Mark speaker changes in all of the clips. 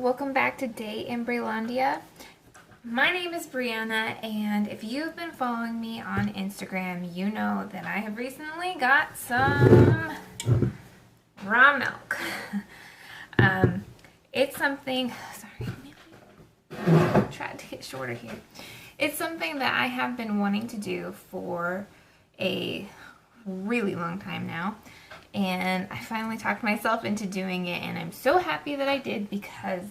Speaker 1: welcome back to Day in Brelandia. My name is Brianna, and if you've been following me on Instagram, you know that I have recently got some raw milk. It's something, sorry, try to get shorter here. It's something that I have been wanting to do for a really long time now. And I finally talked myself into doing it, and I'm so happy that I did because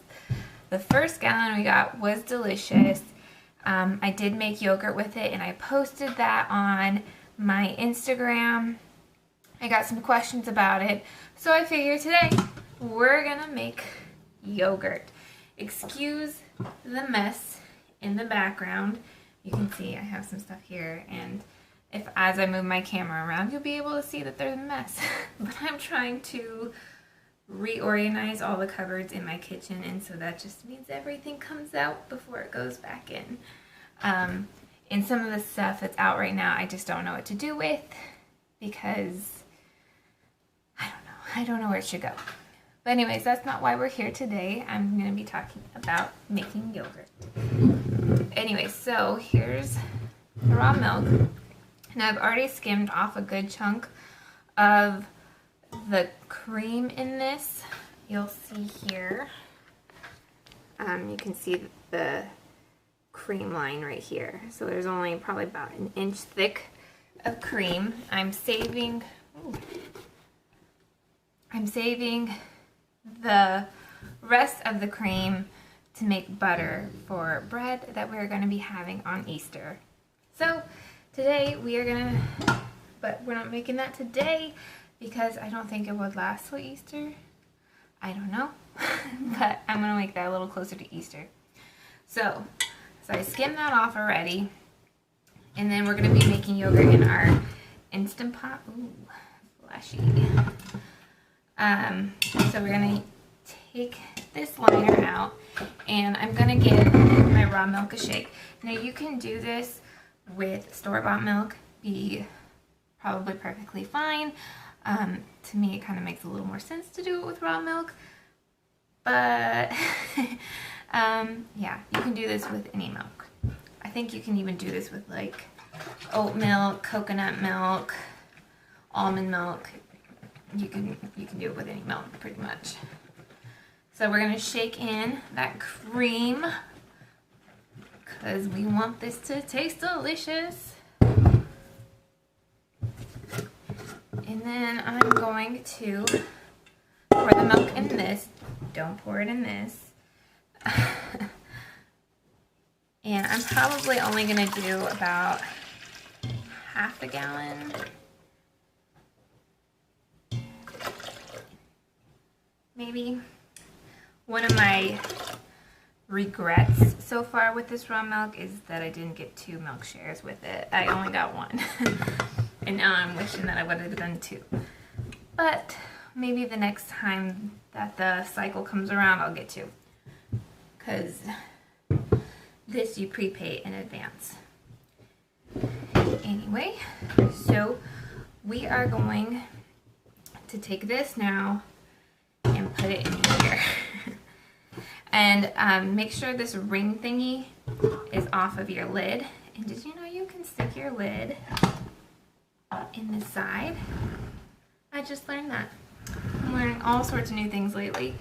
Speaker 1: the first gallon we got was delicious. I did make yogurt with it, and I posted that on my Instagram. I got some questions about it, so I figured today we're gonna make yogurt. Excuse the mess in the background. You can see I have some stuff here, and if as I move my camera around, you'll be able to see that there's a mess. But I'm trying to reorganize all the cupboards in my kitchen, and so that just means everything comes out before it goes back in. And some of the stuff that's out right now, I just don't know what to do with because I don't know where it should go. But anyways, that's not why we're here today. I'm going to be talking about making yogurt. Anyway, so here's the raw milk. Now I've already skimmed off a good chunk of the cream in this. You'll see here, you can see the cream line right here. So there's only probably about an inch thick of cream. I'm saving the rest of the cream to make butter for bread that we're going to be having on Easter. So today we are gonna, but we're not making that today because I don't think it would last till Easter. I don't know, but I'm gonna make that a little closer to Easter. So I skimmed that off already, and then we're gonna be making yogurt in our Instant Pot. Ooh, flashy. So we're gonna take this liner out, and I'm gonna give my raw milk a shake. Now you can do this with store-bought milk, be probably perfectly fine. To me, it kind of makes a little more sense to do it with raw milk, but yeah, you can do this with any milk. I think you can even do this with like oat milk, coconut milk, almond milk. You can do it with any milk pretty much. So we're gonna shake in that cream because we want this to taste delicious. And then I'm going to pour the milk in this. Don't pour it in this. And I'm probably only going to do about half a gallon. Maybe. One of my regrets so far with this raw milk is that I didn't get 2 milk shares with it. I only got 1. And now I'm wishing that I would have done 2. But maybe the next time that the cycle comes around, I'll get 2. Because this you prepay in advance. Anyway, so we are going to take this now and put it in here. And make sure this ring thingy is off of your lid. And did you know you can stick your lid in the side? I just learned that. I'm learning all sorts of new things lately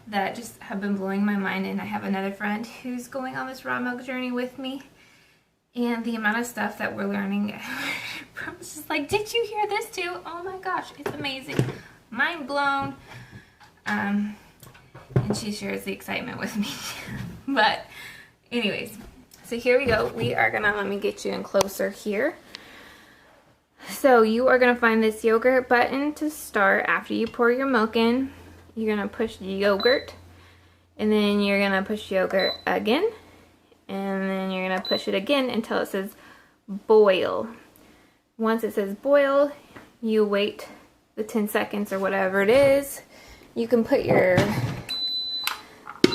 Speaker 1: that just have been blowing my mind, and I have another friend who's going on this raw milk journey with me, and the amount of stuff that we're learning, I'm just like, did you hear this too? Oh my gosh, it's amazing. Mind blown. And she shares the excitement with me. But anyways, so here we go. We are gonna, let me get you in closer here. So you are gonna find this yogurt button to start. After you pour your milk in, you're gonna push yogurt, and then you're gonna push yogurt again, and then you're gonna push it again until it says boil. Once it says boil, you wait the 10 seconds or whatever it is. You can put your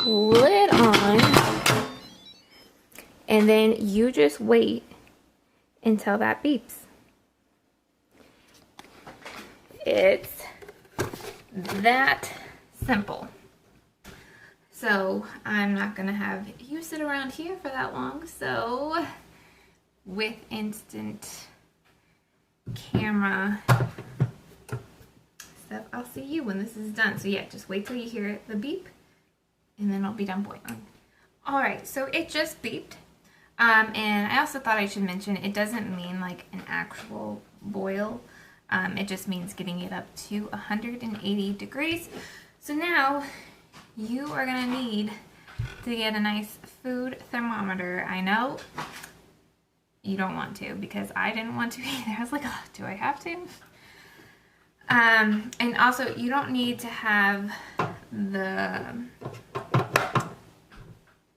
Speaker 1: lid on, and then you just wait until that beeps. It's that simple. So So I'm not gonna have you sit around here for that long. So with instant camera stuff, I'll see you when this is done. So yeah, just wait till you hear the beep and then I'll be done boiling. All right, so it just beeped. And I also thought I should mention, it doesn't mean like an actual boil. It just means getting it up to 180 degrees. So now you are gonna need to get a nice food thermometer. I know you don't want to, because I didn't want to either. I was like, oh, do I have to? And also you don't need to have the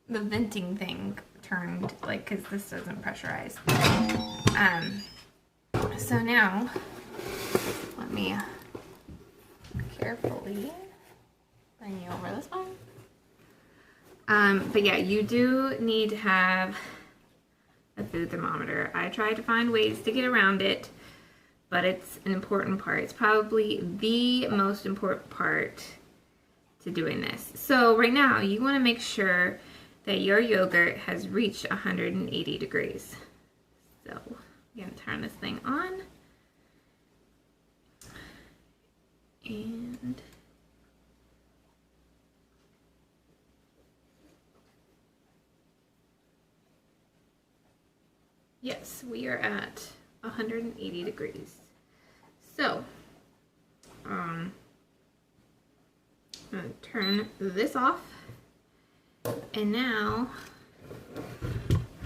Speaker 1: venting thing turned, like, because this doesn't pressurize. So now let me carefully bring you over this one. But yeah, you do need to have a food thermometer. I tried to find ways to get around it, but it's an important part. It's probably the most important part to doing this. So right now, you want to make sure that your yogurt has reached 180 degrees. So I'm going to turn this thing on. And yes, we are at 180 degrees. So, I'm going to turn this off. And now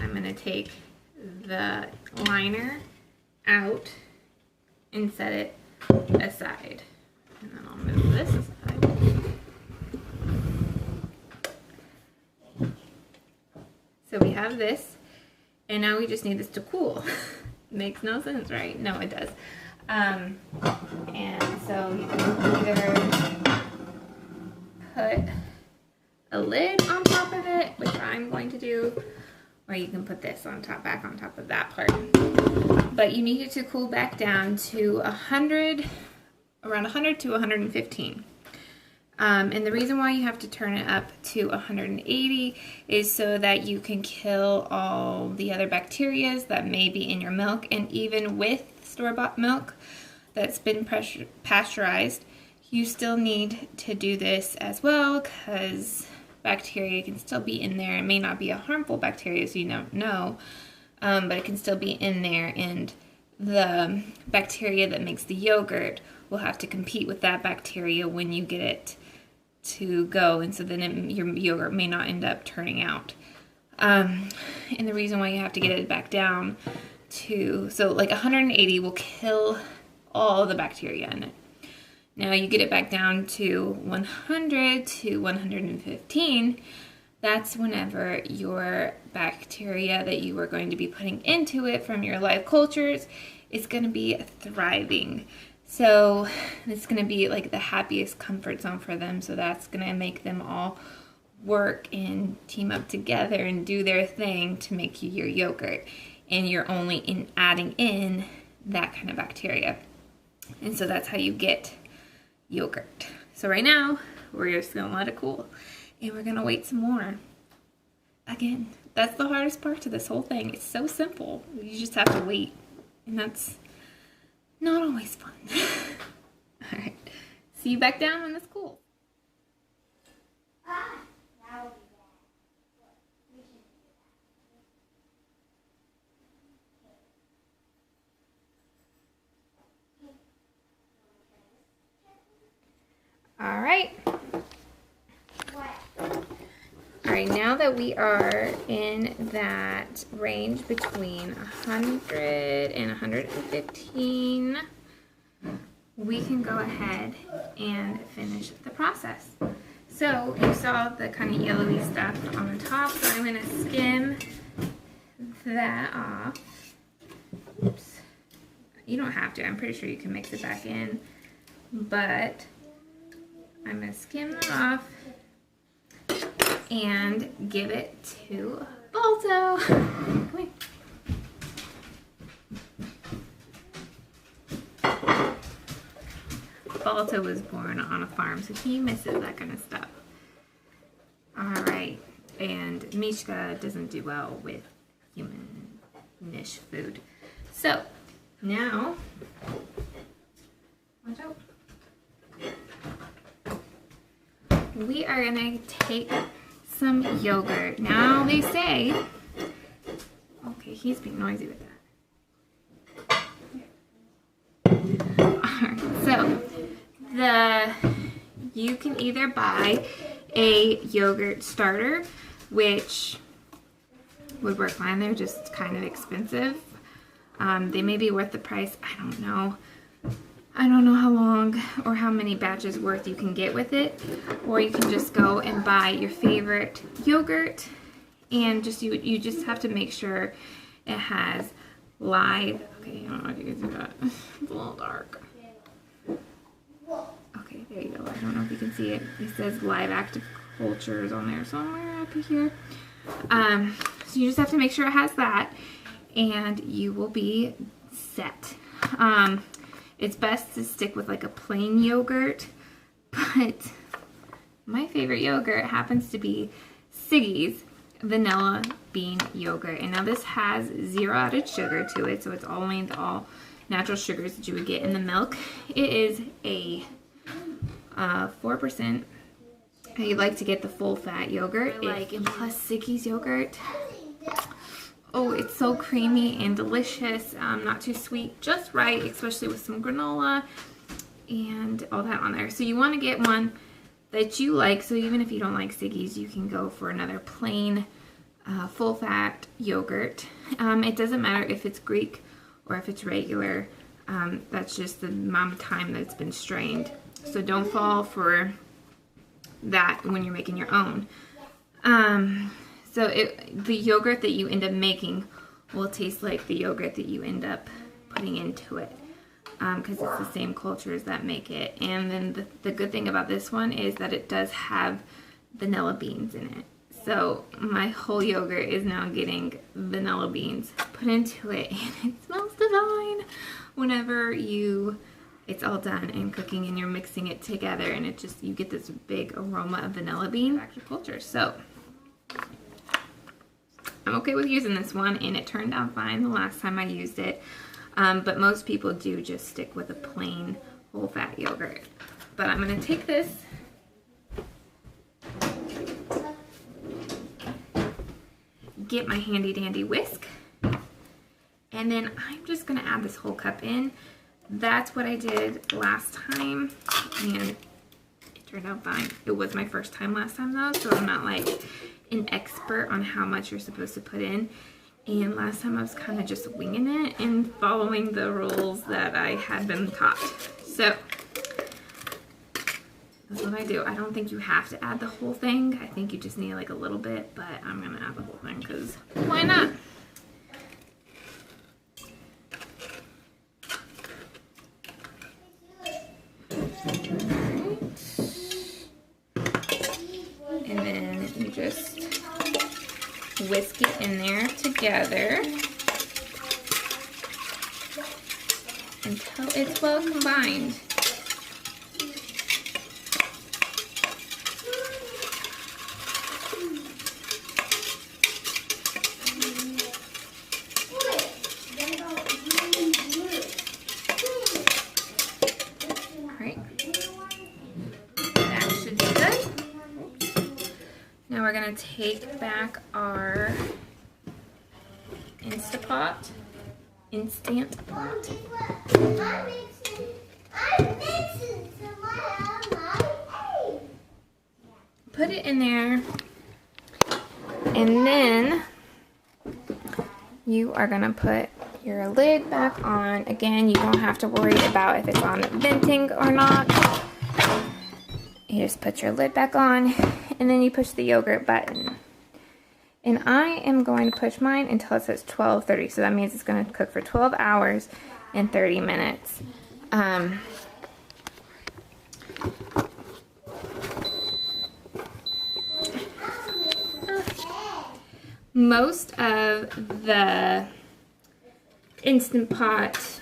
Speaker 1: I'm going to take the liner out and set it aside. And then I'll move this aside. So we have this, and now we just need this to cool. Makes no sense, right? No, it does. And so you can either put a lid on top of it, which I'm going to do, or you can put this on top, back on top of that part. But you need it to cool back down to 100, around 100 to 115. And the reason why you have to turn it up to 180 is so that you can kill all the other bacteria that may be in your milk. And even with store-bought milk that's been pasteurized, you still need to do this as well, because bacteria can still be in there. It may not be a harmful bacteria, so you don't know, but it can still be in there, and the bacteria that makes the yogurt will have to compete with that bacteria when you get it to go, and so then your yogurt may not end up turning out. And the reason why you have to get it back down to, so like 180 will kill all the bacteria in it. Now you get it back down to 100 to 115, that's whenever your bacteria that you are going to be putting into it from your live cultures is going to be thriving. So it's going to be like the happiest comfort zone for them. So that's going to make them all work and team up together and do their thing to make you your yogurt. And you're only adding in that kind of bacteria. And so that's how you get yogurt. So right now, we're just going to let it cool. And we're going to wait some more. Again, that's the hardest part to this whole thing. It's so simple. You just have to wait. And that's not always fun. All right. See you back down when it's cool. All right. All right, now that we are in that range between 100 and 115, we can go ahead and finish the process. So you saw the kind of yellowy stuff on the top, so I'm going to skim that off. Oops. You don't have to. I'm pretty sure you can mix it back in, but I'm going to skim that off and give it to Balto. Come here. Balto was born on a farm, so he misses that kind of stuff. All and Mishka doesn't do well with human-ish food. So now, watch out. We are gonna take some yogurt. Now they say, okay, he's being noisy with that. Alright, so you can either buy a yogurt starter, which would work fine. They're just kind of expensive. They may be worth the price. I don't know. I don't know how long or how many batches worth you can get with it. Or you can just go and buy your favorite yogurt, and just you just have to make sure it has live. Okay, I don't know if you can see that. It's a little dark. Okay, there you go. I don't know if you can see it. It says live active cultures on there somewhere up here. So you just have to make sure it has that, and you will be set. It's best to stick with like a plain yogurt, but my favorite yogurt happens to be Siggi's vanilla bean yogurt. And now this has 0 added sugar to it, so it's only all natural sugars that you would get in the milk. It is a 4%. You like to get the full fat yogurt, and plus Siggi's yogurt. Oh, it's so creamy and delicious, not too sweet, just right, especially with some granola and all that on there. So you want to get one that you like, so even if you don't like Siggi's, you can go for another plain full-fat yogurt. It doesn't matter if it's Greek or if it's regular. That's just the amount of time that it's been strained. So don't fall for that when you're making your own. So the yogurt that you end up making will taste like the yogurt that you end up putting into it, because it's the same cultures that make it. And then the good thing about this one is that it does have vanilla beans in it. So my whole yogurt is now getting vanilla beans put into it, and it smells divine whenever it's all done and cooking and you're mixing it together, and you get this big aroma of vanilla bean culture. So I'm okay with using this one, and it turned out fine the last time I used it. But most people do just stick with a plain whole fat yogurt. But I'm going to take this, get my handy dandy whisk, and then I'm just going to add this whole cup in. That's what I did last time, and it turned out fine. It was my first time last time though, so I'm not like an expert on how much you're supposed to put in. And last time I was kind of just winging it and following the rules that I had been taught. So that's what I do. I don't think you have to add the whole thing. I think you just need like a little bit, but I'm gonna add the whole thing because why not? And then you just whisk it in there together until it's well combined. Alright, that should be good. Now we're going to take back our Instant Pot. Put it in there, and then you are going to put your lid back on. Again, you don't have to worry about if it's on venting or not. You just put your lid back on, and then you push the yogurt button. And I am going to push mine until it says 12:30, so that means it's going to cook for 12 hours and 30 minutes. Most of the Instant Pot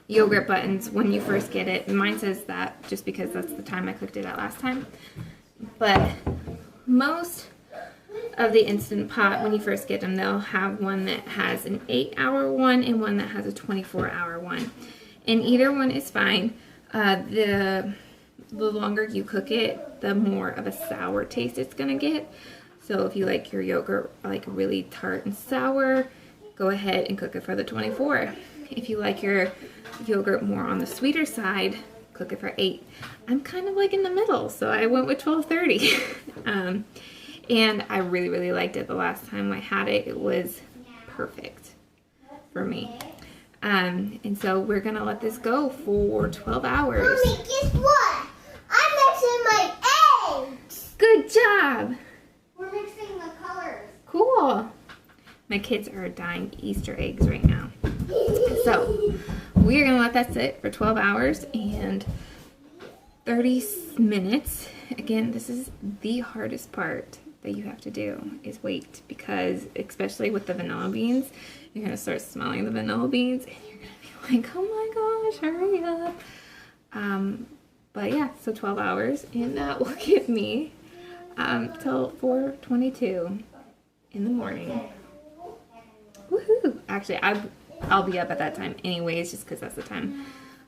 Speaker 1: yogurt buttons, when you first get it, mine says that just because that's the time I cooked it at last time, but most of the Instant Pot, when you first get them, they'll have one that has an 8-hour one and one that has a 24-hour one. And either one is fine. The longer you cook it, the more of a sour taste it's gonna get. So if you like your yogurt like really tart and sour, go ahead and cook it for the 24. If you like your yogurt more on the sweeter side, cook it for 8. I'm kind of like in the middle, so I went with 12:30. And I really, really liked it. The last time I had it, it was perfect for me. And so we're gonna let this go for 12 hours.
Speaker 2: Mommy, guess what? I'm mixing my eggs.
Speaker 1: Good job.
Speaker 2: We're mixing the colors.
Speaker 1: Cool. My kids are dyeing Easter eggs right now. So we're gonna let that sit for 12 hours and 30 minutes. Again, this is the hardest part that you have to do is wait, because especially with the vanilla beans, you're gonna start smelling the vanilla beans and you're gonna be like, oh my gosh, hurry up. But yeah, so 12 hours, and that will give me till 4:22 in the morning. Woohoo! Actually, I'll be up at that time anyways, just because that's the time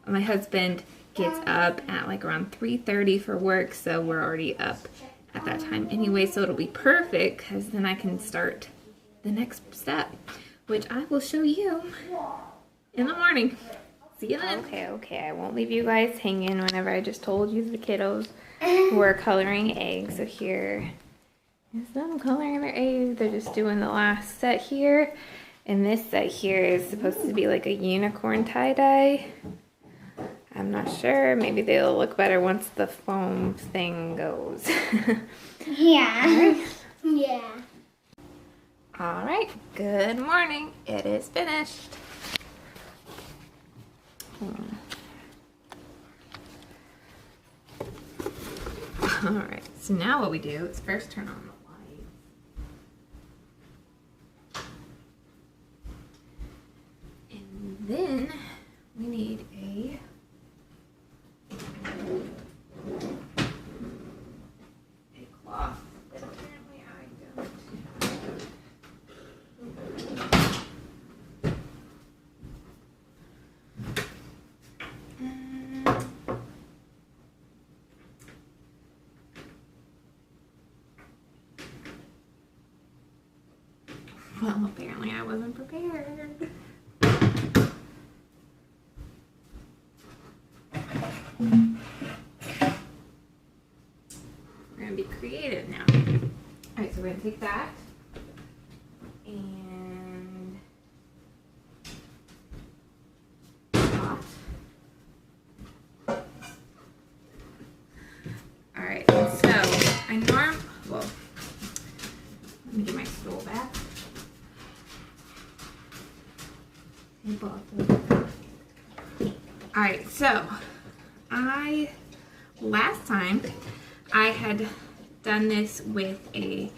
Speaker 1: my husband gets up at like around 3:30 for work, so we're already up at that time anyway, so it'll be perfect because then I can start the next step, which I will show you in the morning. See you then. Okay, I won't leave you guys hanging whenever I just told you the kiddos were coloring eggs. So here is them coloring their eggs. They're just doing the last set here, and this set here is supposed to be like a unicorn tie-dye. I'm not sure. Maybe they'll look better once the foam thing goes.
Speaker 2: Yeah.
Speaker 1: Right.
Speaker 2: Yeah.
Speaker 1: All right. Good morning. It is finished. All right. So now what we do is first turn on the light. And then we need a cloth that apparently I don't have. Well, apparently I wasn't prepared. We're gonna be creative now. Alright, so we're gonna take that and off. Alright, so well, let me get my stool back. Alright, so last time I had done this with a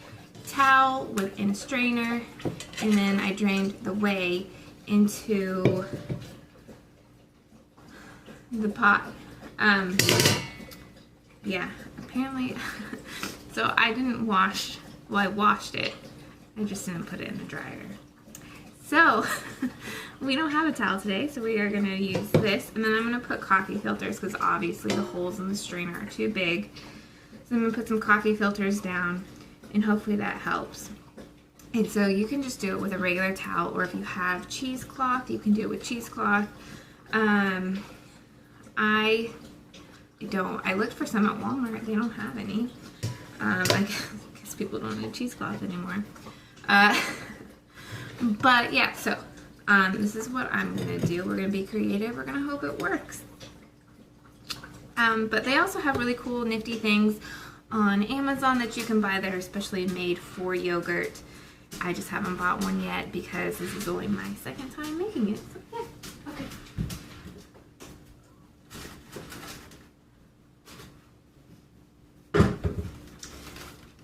Speaker 1: towel within a strainer, and then I drained the whey into the pot. Yeah, apparently, so I didn't wash, well, I washed it, I just didn't put it in the dryer. So, we don't have a towel today, so we are going to use this, and then I'm going to put coffee filters, because obviously the holes in the strainer are too big. So I'm going to put some coffee filters down, and hopefully that helps. And so you can just do it with a regular towel, or if you have cheesecloth, you can do it with cheesecloth. I looked for some at Walmart, they don't have any. I guess people don't need cheesecloth anymore. But yeah, so this is what I'm going to do. We're going to be creative. We're going to hope it works. But they also have really cool, nifty things on Amazon that you can buy that are especially made for yogurt. I just haven't bought one yet because this is only my second time making it. So yeah, okay.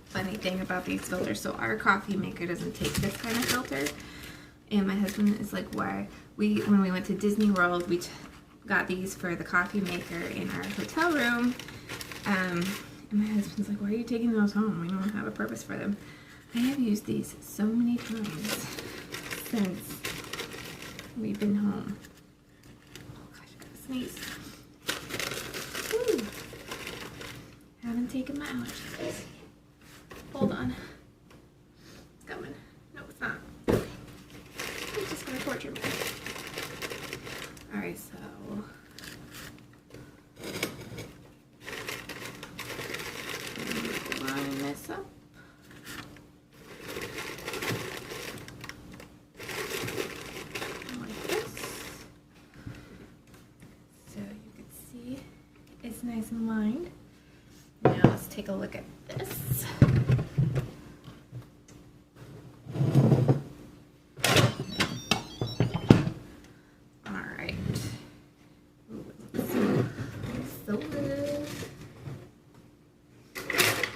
Speaker 1: Funny thing about these filters, so our coffee maker doesn't take this kind of filter, and my husband is like, why? When we went to Disney World, we got these for the coffee maker in our hotel room, and my husband's like, why are you taking those home? We don't have a purpose for them. I have used these so many times since we've been home. Oh gosh, I gotta sneeze. Woo. Haven't taken my allergies. Hold on. It's coming. No, it's not. Okay. It's just gonna torture me. Alright, so line this up. Like this. So you can see it's nice and lined. Now let's take a look at this. Alright. Ooh, it looks so good.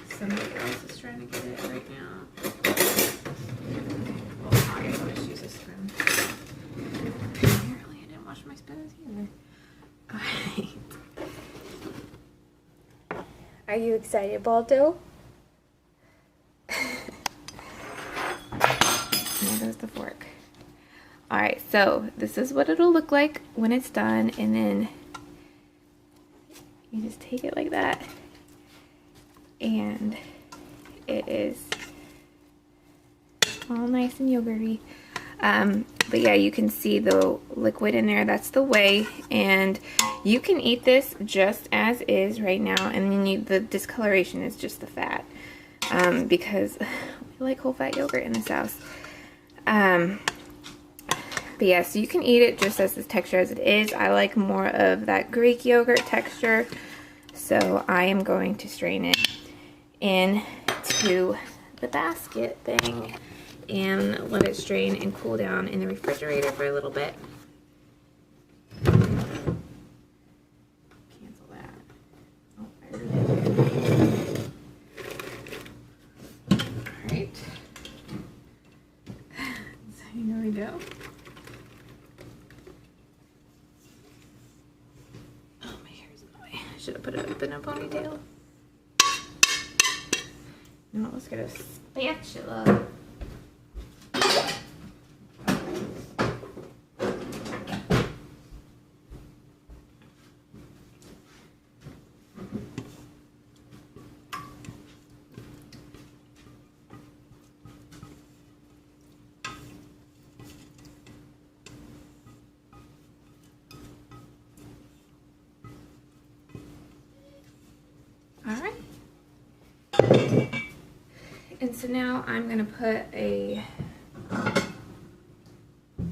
Speaker 1: Somebody else is trying to get it right now. Well, I guess I'll just use a spoon. Apparently I didn't wash my spoons either. Alright. Are you excited, Baldo? There goes the fork. Alright, so this is what it'll look like when it's done, and then you just take it like that, and it is all nice and yogurty. But yeah, you can see the liquid in there. That's the whey, and you can eat this just as is right now, and then the discoloration is just the fat, because we like whole fat yogurt in this house. But yeah, so you can eat it just as this texture as it is. I like more of that Greek yogurt texture, so I am going to strain it into the basket thing and let it strain and cool down in the refrigerator for a little bit. Cancel that. Oh, I already did. Alright. So here we go. Oh, my hair's in the way. I should have put it up in a ponytail. Now let's get a spatula. Alright. And so now I'm going to put a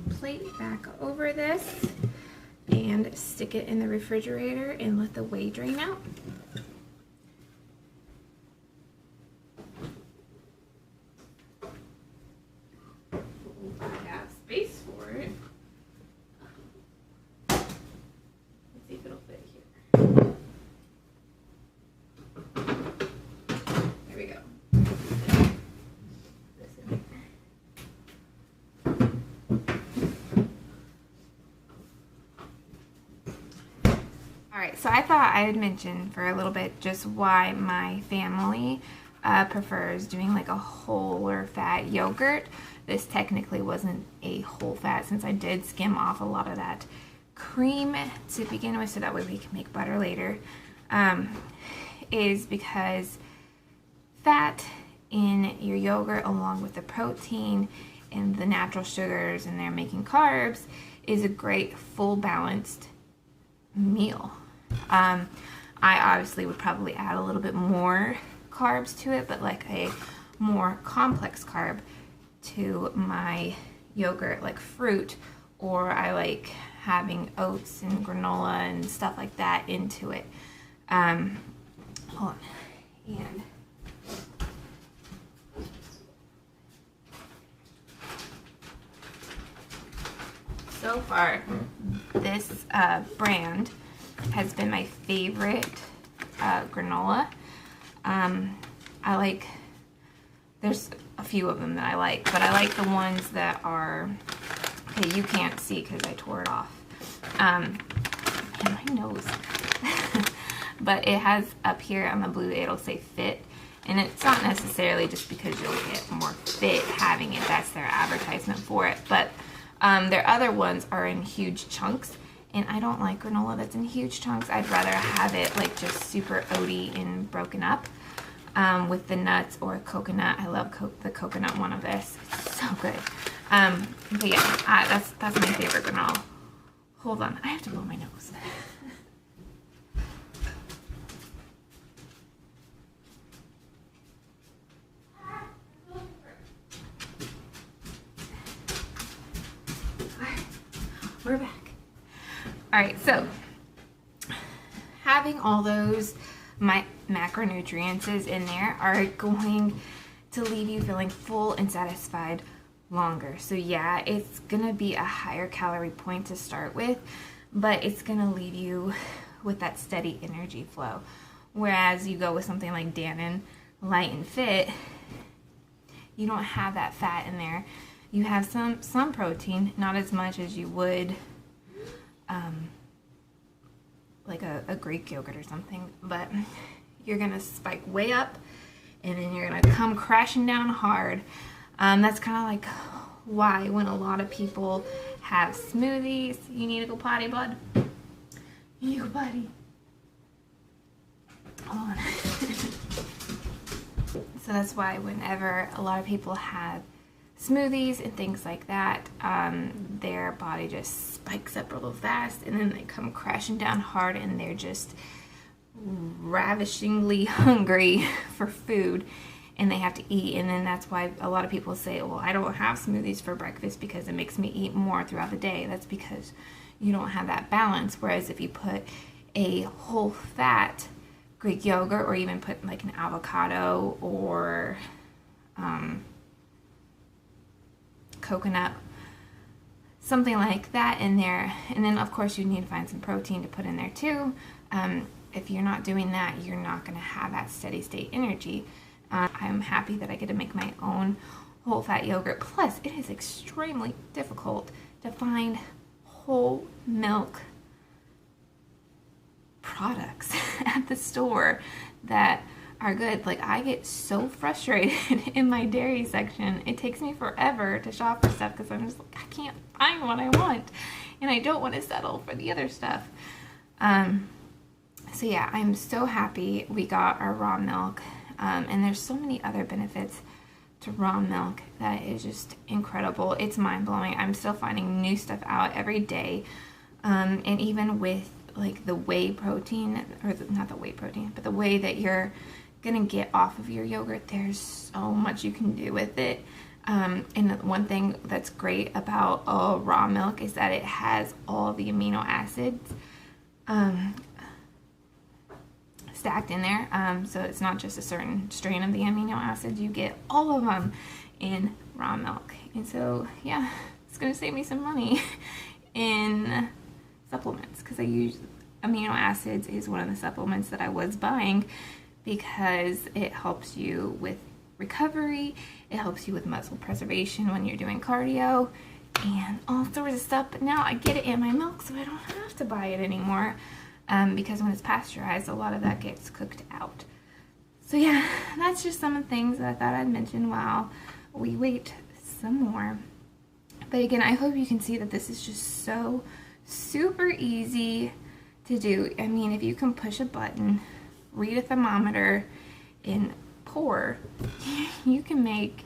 Speaker 1: plate back over this and stick it in the refrigerator and let the whey drain out. I have space for it. Let's see if it'll fit here. There we go. This in here. Alright, so I thought I had mentioned for a little bit just why my family prefers doing like a wholer fat yogurt. This technically wasn't a whole fat, since I did skim off a lot of that cream to begin with so that way we can make butter later, is because fat in your yogurt, along with the protein and the natural sugars in there making carbs, is a great full balanced meal. I obviously would probably add a little bit more carbs to it, but like a more complex carb to my yogurt, like fruit, or I like having oats and granola and stuff like that into it. Hold on. And so far, this brand has been my favorite granola. I like, there's a few of them that I like, but I like the ones that are, okay, you can't see because I tore it off, and my nose, but it has up here on the blue, it'll say fit, And it's not necessarily just because you'll get more fit having it. That's their advertisement for it. But their other ones are in huge chunks. And I don't like granola that's in huge chunks. I'd rather have it like just super oaty and broken up with the nuts or coconut. I love the coconut one of this. It's so good. But yeah, that's my favorite granola. Hold on, I have to blow my nose. We're back. All right, so having all those macronutrients in there are going to leave you feeling full and satisfied longer. So yeah, it's gonna be a higher calorie point to start with, but it's gonna leave you with that steady energy flow. Whereas you go with something like Dannon Light and Fit, you don't have that fat in there. You have some protein, not as much as you would like a Greek yogurt or something, but you're gonna spike way up and then you're gonna come crashing down hard. That's kind of like why when a lot of people have smoothies, you need to go potty, bud. You need to go potty. Hold on. So that's why whenever a lot of people have smoothies and things like that, their body just spikes up real fast and then they come crashing down hard and they're just ravishingly hungry for food and they have to eat. And then that's why a lot of people say, well, I don't have smoothies for breakfast because it makes me eat more throughout the day. That's because you don't have that balance. Whereas if you put a whole fat Greek yogurt or even put like an avocado or coconut, something like that in there, and then of course you need to find some protein to put in there too. If you're not doing that, you're not going to have that steady state energy. I'm happy that I get to make my own whole fat yogurt. Plus, it is extremely difficult to find whole milk products at the store that are good. Like, I get so frustrated in my dairy section. It takes me forever to shop for stuff because I'm just like, I can't find what I want and I don't want to settle for the other stuff. So yeah, I'm so happy we got our raw milk, and there's so many other benefits to raw milk that is just incredible. It's mind-blowing. I'm still finding new stuff out every day, and even with like the whey protein, or not the whey protein, but the whey that you're gonna get off of your yogurt, there's so much you can do with it. And one thing that's great about raw milk is that it has all the amino acids stacked in there, so it's not just a certain strain of the amino acids. You get all of them in raw milk, and so yeah, it's gonna save me some money in supplements because I use amino acids is one of the supplements that I was buying because it helps you with recovery, it helps you with muscle preservation when you're doing cardio, and all sorts of stuff. But now I get it in my milk, so I don't have to buy it anymore, because when it's pasteurized, a lot of that gets cooked out. So yeah, that's just some of the things that I thought I'd mention while we wait some more. But again, I hope you can see that this is just so super easy to do. I mean, if you can push a button, read a thermometer, and pour, you can make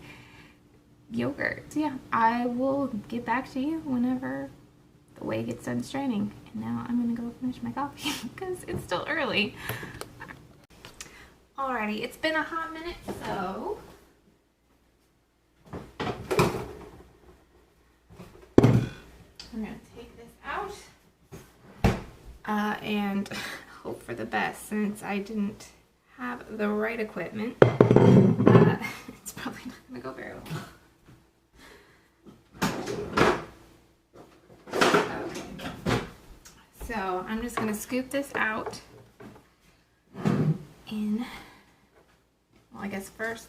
Speaker 1: yogurt. So yeah, I will get back to you whenever the whey gets done straining. And now I'm gonna go finish my coffee because it's still early. Alrighty, it's been a hot minute, so I'm gonna take this out and hope for the best. Since I didn't have the right equipment, it's probably not gonna go very well. Okay. So I'm just gonna scoop this out in, well, I guess first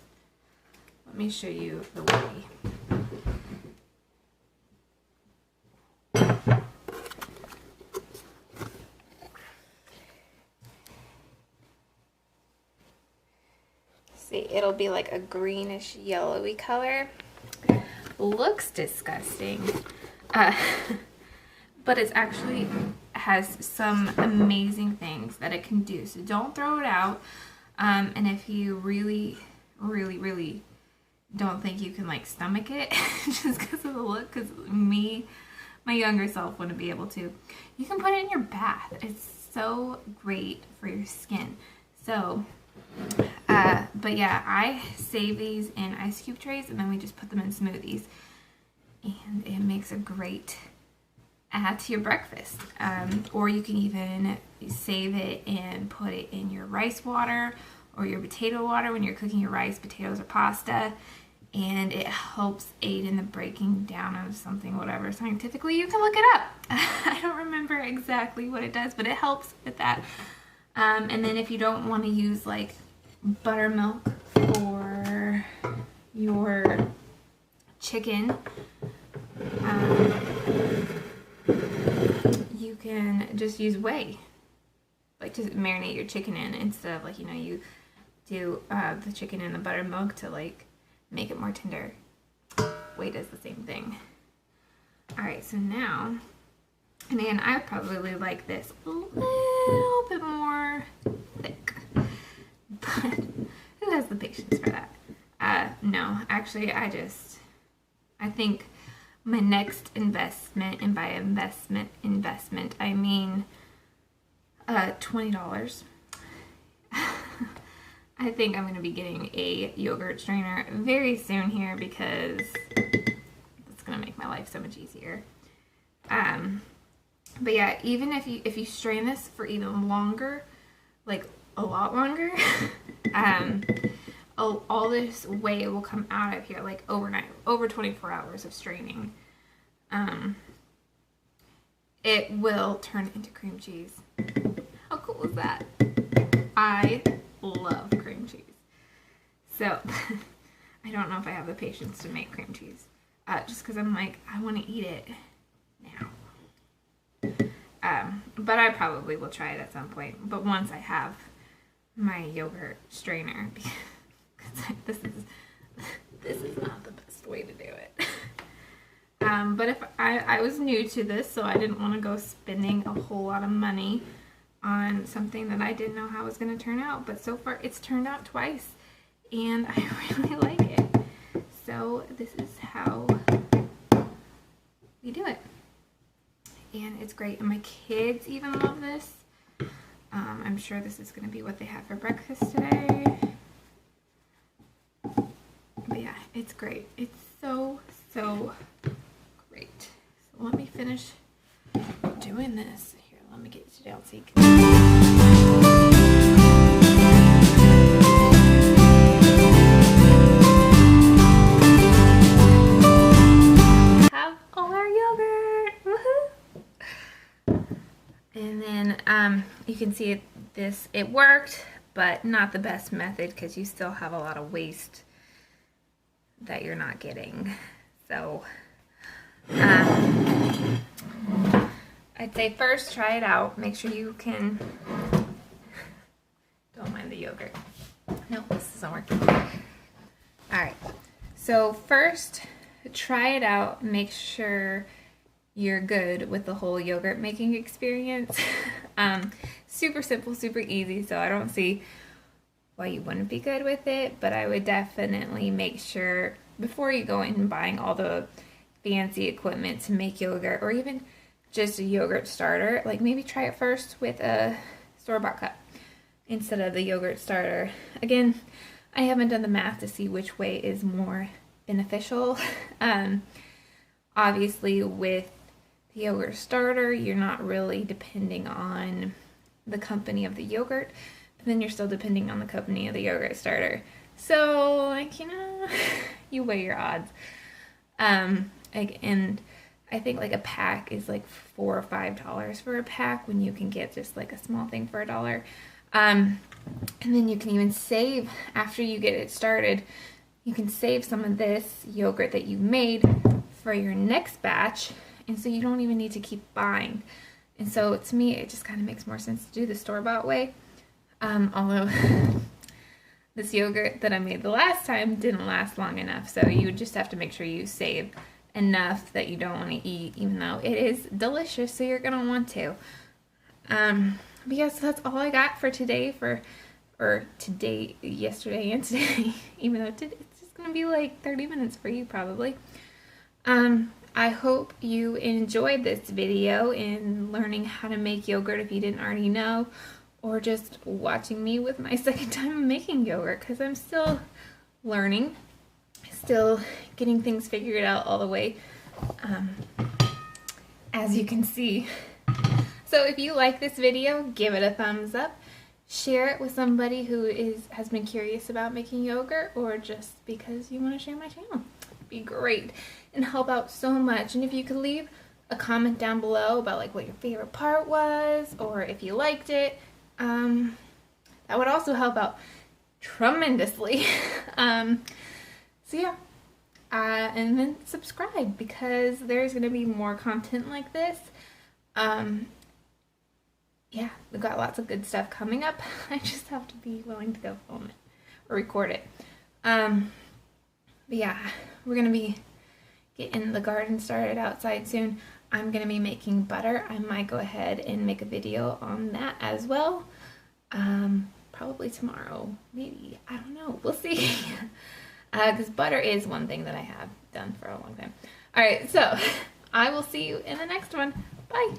Speaker 1: let me show you the whey. see, it'll be like a greenish yellowy color. Looks disgusting. But it's actually has some amazing things that it can do. So don't throw it out. And if you really don't think you can like stomach it just because of the look, because my younger self wouldn't be able to, you can put it in your bath. It's so great for your skin. So but yeah, I save these in ice cube trays and then we just put them in smoothies, and it makes a great add to your breakfast. Or you can even save it and put it in your rice water or your potato water when you're cooking your rice, potatoes, or pasta, and it helps aid in the breaking down of something, whatever. Scientifically, you can look it up. I don't remember exactly what it does, but it helps with that. And then if you don't want to use like buttermilk for your chicken, you can just use whey, like to marinate your chicken in, instead of like, you know, you do the chicken in the buttermilk to like make it more tender. Whey does the same thing. Alright, so now, and then I probably like this a little bit more thick, but who has the patience for that? No, actually I think my next investment, and by investment I mean $20. I think I'm going to be getting a yogurt strainer very soon here because it's going to make my life so much easier. But yeah, even if you strain this for even longer, like a lot longer, all this whey will come out of here like overnight, over 24 hours of straining. It will turn into cream cheese. How cool is that? I love cream cheese. So, I don't know if I have the patience to make cream cheese. Just because I'm like, I want to eat it now. But I probably will try it at some point. But once I have my yogurt strainer, because this is not the best way to do it. But if I was new to this, so I didn't want to go spending a whole lot of money on something that I didn't know how it was going to turn out. But so far, it's turned out twice, and I really like it. So this is how we do it. And it's great. And my kids even love this. I'm sure this is going to be what they have for breakfast today. But yeah, it's great. It's so great. So let me finish doing this. Here, let me get you down so you can have all our yogurt. Woohoo! And then you can see it worked, but not the best method because you still have a lot of waste that you're not getting. So I'd say first try it out. Make sure you can, don't mind the yogurt. No, this isn't working. Alright, so first try it out. Make sure you're good with the whole yogurt making experience. Super simple, super easy, so I don't see why you wouldn't be good with it, but I would definitely make sure before you go in and buying all the fancy equipment to make yogurt, or even just a yogurt starter, like maybe try it first with a store-bought cup instead of the yogurt starter. Again, I haven't done the math to see which way is more beneficial. Obviously with the yogurt starter, you're not really depending on the company of the yogurt, but then you're still depending on the company of the yogurt starter. So, like, you know, you weigh your odds. And I think like a pack is like $4 or $5 for a pack when you can get just like a small thing for $1. And then you can even save, after you get it started, you can save some of this yogurt that you made for your next batch, and so you don't even need to keep buying. And so to me, it just kind of makes more sense to do the store-bought way. Although this yogurt that I made the last time didn't last long enough, so you just have to make sure you save enough that you don't want to eat, even though it is delicious, so you're gonna want to. But yeah, so that's all I got for today, yesterday and today, even though it's just gonna be like 30 minutes for you probably. I hope you enjoyed this video in learning how to make yogurt if you didn't already know, or just watching me with my second time making yogurt, because I'm still learning, still getting things figured out all the way, as you can see. So if you like this video, give it a thumbs up. Share it with somebody who has been curious about making yogurt, or just because you want to share my channel. It'd be great and help out so much. And if you could leave a comment down below about like what your favorite part was, or if you liked it, that would also help out tremendously. So yeah, and then subscribe, because there's gonna be more content like this. Yeah, we've got lots of good stuff coming up. I just have to be willing to go film it or record it. But yeah, we're gonna be getting the garden started outside soon. I'm gonna be making butter. I might go ahead and make a video on that as well. Probably tomorrow, maybe. I don't know. We'll see. Because butter is one thing that I have done for a long time. All right, so I will see you in the next one. Bye.